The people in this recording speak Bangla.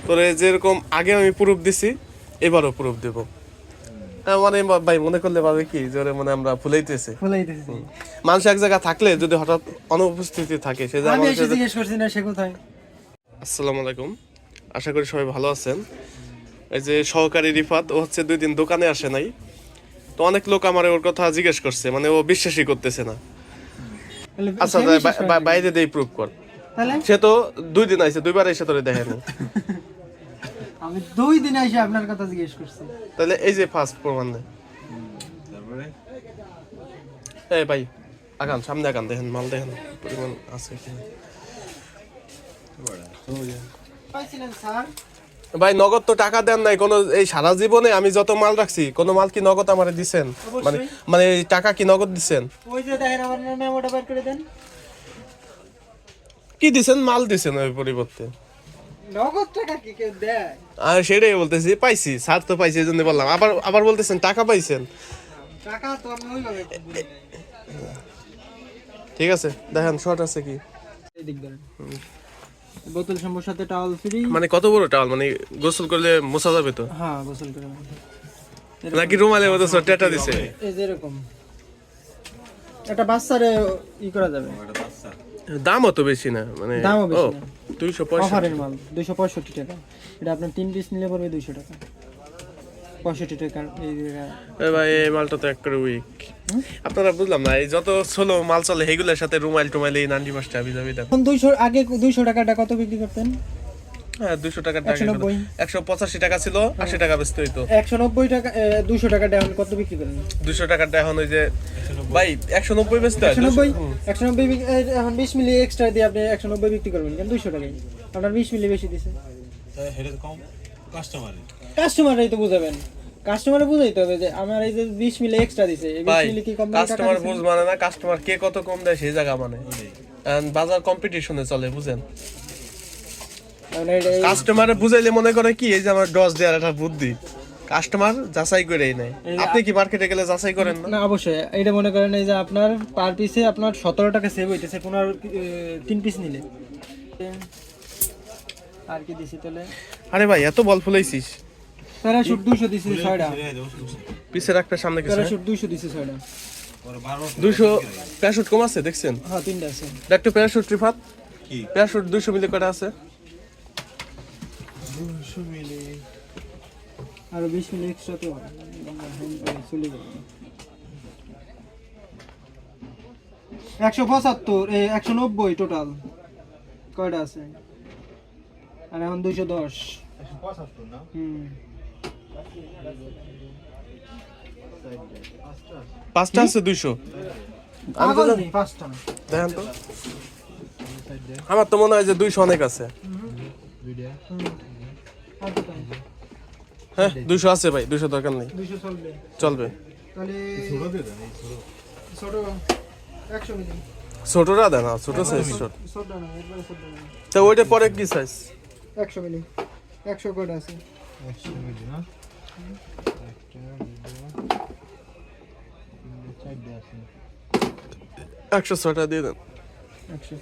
তোরে যেরকম আগে আমি প্রুফ দিছি এবারও প্রুফ দেব। মানে ভাই মনে করলে ভাবে কি যে মানে আমরা ফুলাইতেছি। মানুষ এক জায়গা থাকলে যদি হঠাৎ অনুপস্থিতি থাকে সে যে আমি এসে জিজ্ঞেস করছি না সে কোথায়। আসসালামু আলাইকুম, আশা করি সবাই ভালো আছেন। এই যে সহকারী রিফাত, ও হচ্ছে 2 দিন দোকানে আসে নাই, তো অনেক লোক আমার ওর কথা জিজ্ঞেস করছে, মানে ও বিশ্বাসই করতেছে না। আচ্ছা বাইরে দেই প্রুফ কর। সে তো 2 দিন আইছে, 2বার এসে তোরে দেখেনি। আমি 2 দিন আইসা আপনার কথা জিজ্ঞেস করছি। তাহলে এই যে ফার্স্ট প্রমাণ নেই। তারপরে এই ভাই আগান, সামনে আগান, দেখেন মাল দেখেন পরিমাণ আছে কিনা। পাইছিলেন স্যার? ভাই নগদ তো টাকা দেন নাই কোনো, এই সারা জীবনে আমি যত মাল রাখছি কোনো মাল কি নগদ আমারে দিছেন? মানে মানে টাকা কি নগদ দিছেন? ওই যে দেখেন আমার মেমোটা বের করে দেন। কি দিছেন? মাল দিছেন ওই পরিবর্তে। নগদ টাকা কি কেউ দেয়? আর সেটাই বলতেছি, পাইছি স্যার তো পাইছি এই জন্য বললাম। আবার বলতেছেন টাকা পাইছেন। টাকা তো আমি ওইভাবে ঠিক আছে দেখেন শর্ট আছে কি। এই দিক দেন। বোতল সম্ভব সাথে টাওয়াল ফ্রি। মানে কত বড় টাওয়াল? মানে গোসল করলে মোছা যাবে তো? হ্যাঁ গোসল করে নাকি রুমালের মতো টেটা দিছে? এই যে এরকম একটা বাচ্চারে ই করা যাবে। দামও তো বেশি না, মানে দামও বেশি না। 265 অফারের মাল 265 টাকা। এটা আপনার 3 পিস নিলে পড়বে 200 টাকা। 65 টাকা। এই ভাই এই মালটা তো একবারে উইক। আপনারা বুঝলাম না, এই যত সোলো মাল চলে সেগুলোর সাথে রুমাল টুমাইল এই 90 হাবি যাবি দাম। এখন 200 আগে 200 টাকাটা কত বিক্রি করতেন? হ্যাঁ 200 টাকার টাকা 185 টাকা ছিল, 80 টাকা বেচতে হইতো। 190 টাকা 200 টাকাটা এখন কত বিক্রি করেন? 200 টাকাটা এখন ওই যে ভাই 190 বেচতে হয়। 190 এখন 20 মিলি এক্সট্রা দিয়ে আপনি 190 বিক্রি করবেন কেন 200 টাকায়? আপনার 20 মিলি বেশি দিছে। হেডে কম কাস্টমারই তো বুঝাবেন, কাস্টমারে বুঝাইতে হবে যে আমার এই যে 20 মিলি এক্সট্রা দিছে, এই 20 মিলি কি কম টাকা? কাস্টমার বুঝ মানে না, কাস্টমার কে কত কম দেয় সেই জায়গা মানে। এন্ড বাজার কম্পিটিশনে চলে, বুঝেন? কাস্টমারে বুঝাইলে মনে করে কি এই যে আমার ডজ দেওয়ার একটা বুদ্ধি, কাস্টমার যাচাই করেই নেয়। আপনি কি মার্কেটে গেলে যাচাই করেন না? না অবশ্যই, এইটা মনে করেন এই যে আপনার পার পিসে আপনার 17 টাকা সেভ হইতেছে 3 পিস নিলে। আর কি দিছি তাহলে? আরে ভাই এত বল ফুলাইছিস। প্যারাশুট 200 দিছি 6টা। পিছের একটা সামনে কিছু প্যারাশুট 200 দিছি 6টা। 200 প্যারাশুট কম আছে দেখছেন? হ্যাঁ 3টা আছে। দেখতো প্যারাশুট রিফাত কি প্যারাশুট 200 মিলি কটা আছে? 200 মিলি আর 20 মিলি এক্সট্রা তো চলে যাবে। 175 190 টোটাল কয়টা আছে? আর এখন 210 175 না। পাঁচটা আছে 200। আমি তো জানি 5টা দেখেন তো, আমার তো মনে হয় যে 200 অনেক আছে। হ্যাঁ 200 আছে ভাই, 200 দরকার নেই, 200 চলবে চলবে। তাহলে ছোট দিয়ে দেন, এই ছোট 100 মিলি ছোটরা দেন না, ছোট সাইজ ছোট ছোট না, একবারে ছোট না। তো ওইটা পরে কি সাইজ? 100 মিলি 100 কয়টা আছে? 100 মিলি না, একটা 4টা আছে, 106টা দিয়ে দেন। 100